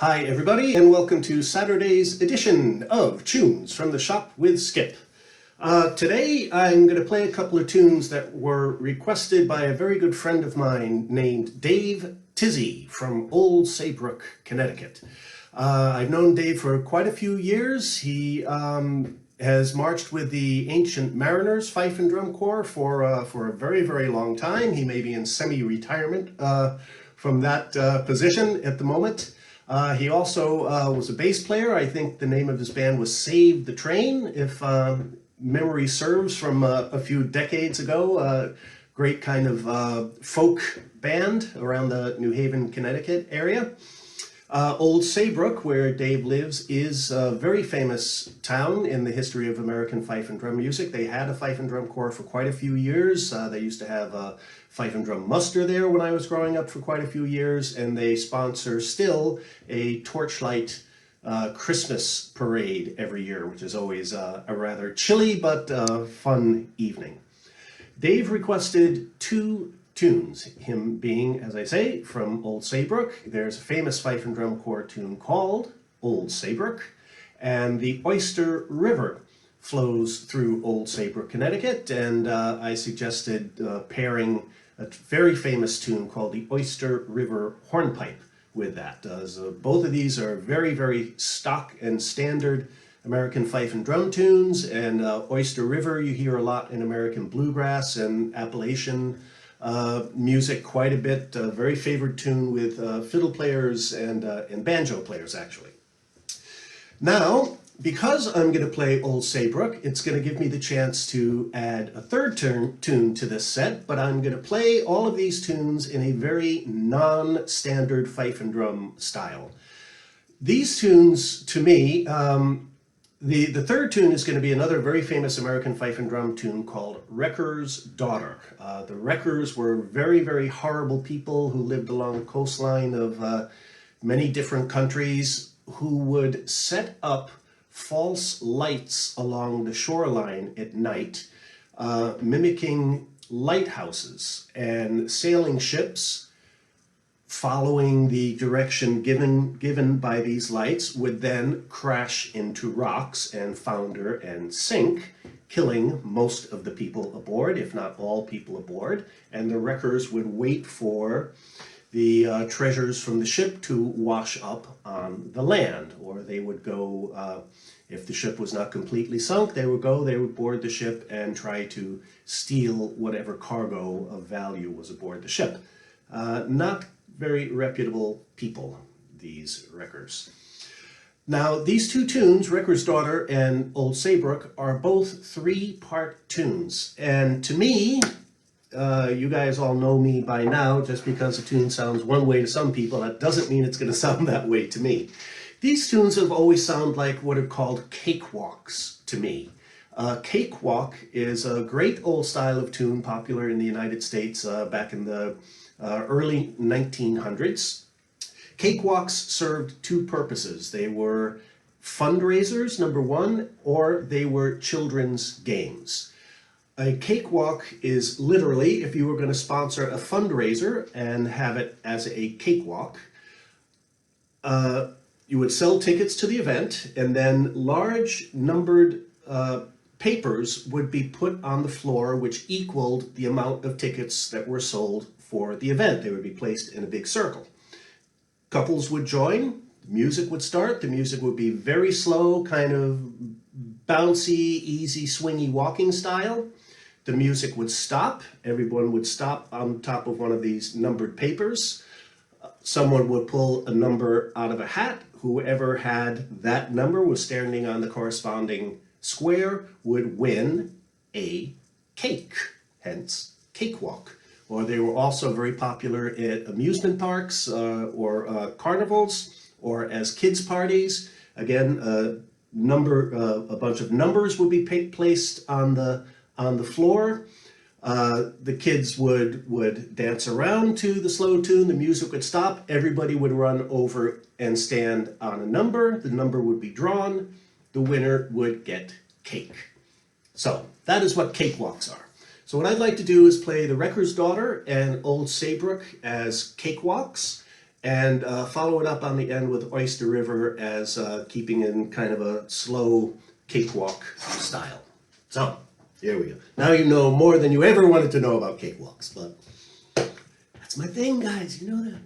Hi everybody, and welcome to Saturday's edition of Tunes from the Shop with Skip. Today I'm going to play a couple of tunes that were requested by a very good friend of mine named Dave Tizzy from Olde Saybrooke, Connecticut. I've known Dave for quite a few years. He has marched with the Ancient Mariners Fife and Drum Corps for a very, very long time. He may be in semi-retirement from that position at the moment. He also was a bass player. I think the name of his band was Save the Train, if memory serves, from a few decades ago. Great kind of folk band around the New Haven, Connecticut area. Olde Saybrooke, where Dave lives, is a very famous town in the history of American fife and drum music. They had a fife and drum corps for quite a few years. They used to have a fife and drum muster there when I was growing up for quite a few years, and they sponsor still a torchlight Christmas parade every year, which is always a rather chilly but fun evening. Dave requested two tunes, him being, as I say, from Olde Saybrooke. There's a famous fife and drum corps tune called Olde Saybrooke, and the Oyster River flows through Olde Saybrooke, Connecticut, and I suggested pairing a very famous tune called the Oyster River Hornpipe with that. So both of these are very, very stock and standard American fife and drum tunes, and Oyster River you hear a lot in American bluegrass and Appalachian music quite a bit. Very favored tune with fiddle players and banjo players, actually. Now, because I'm going to play Olde Saybrooke, it's going to give me the chance to add a third tune to this set, but I'm going to play all of these tunes in a very non-standard fife and drum style. These tunes, to me, the third tune is going to be another very famous American fife and drum tune called Wrecker's Daughter. The Wreckers were very, very horrible people who lived along the coastline of many different countries, who would set up false lights along the shoreline at night, mimicking lighthouses, and sailing ships following the direction given by these lights would then crash into rocks and founder and sink, killing most of the people aboard, if not all people aboard, and the wreckers would wait for the treasures from the ship to wash up on the land, or they would go, if the ship was not completely sunk, they would board the ship and try to steal whatever cargo of value was aboard the ship. Not very reputable people, these wreckers. Now, these two tunes, Wrecker's Daughter and Olde Saybrooke, are both three-part tunes, and to me, you guys all know me by now. Just because a tune sounds one way to some people, that doesn't mean it's going to sound that way to me. These tunes have always sounded like what are called cakewalks to me. Cakewalk is a great old style of tune popular in the United States back in the early 1900s. Cakewalks served two purposes. They were fundraisers, number one, or they were children's games. A cakewalk is literally, if you were going to sponsor a fundraiser and have it as a cakewalk, you would sell tickets to the event, and then large numbered papers would be put on the floor which equaled the amount of tickets that were sold for the event. They would be placed in a big circle. Couples would join, the music would start, the music would be very slow, kind of bouncy, easy, swingy walking style. The music would stop, everyone would stop on top of one of these numbered papers. Someone would pull a number out of a hat. Whoever had that number was standing on the corresponding square would win a cake, hence cakewalk. Or they were also very popular at amusement parks or carnivals, or as kids' parties. Again, a bunch of numbers would be placed on the floor. The kids would dance around to the slow tune, the music would stop, everybody would run over and stand on a number, the number would be drawn, the winner would get cake. So that is what cakewalks are. So what I'd like to do is play the Wrecker's Daughter and Olde Saybrooke as cakewalks, and follow it up on the end with Oyster River as keeping in kind of a slow cakewalk style. So, here we go. Now you know more than you ever wanted to know about cakewalks, but that's my thing, guys. You know that.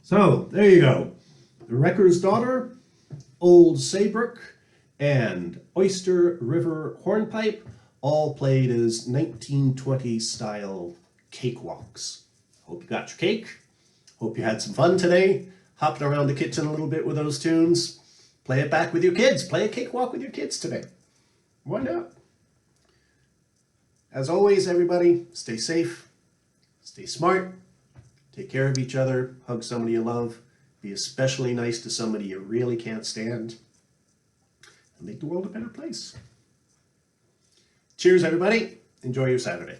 So, there you go. The Wrecker's Daughter, Olde Saybrooke, and Oyster River Hornpipe, all played as 1920 style cakewalks. Hope you got your cake. Hope you had some fun today, hopping around the kitchen a little bit with those tunes. Play it back with your kids. Play a cakewalk with your kids today. Why not? As always, everybody, stay safe, stay smart, take care of each other, hug somebody you love, be especially nice to somebody you really can't stand, and make the world a better place. Cheers, everybody. Enjoy your Saturday.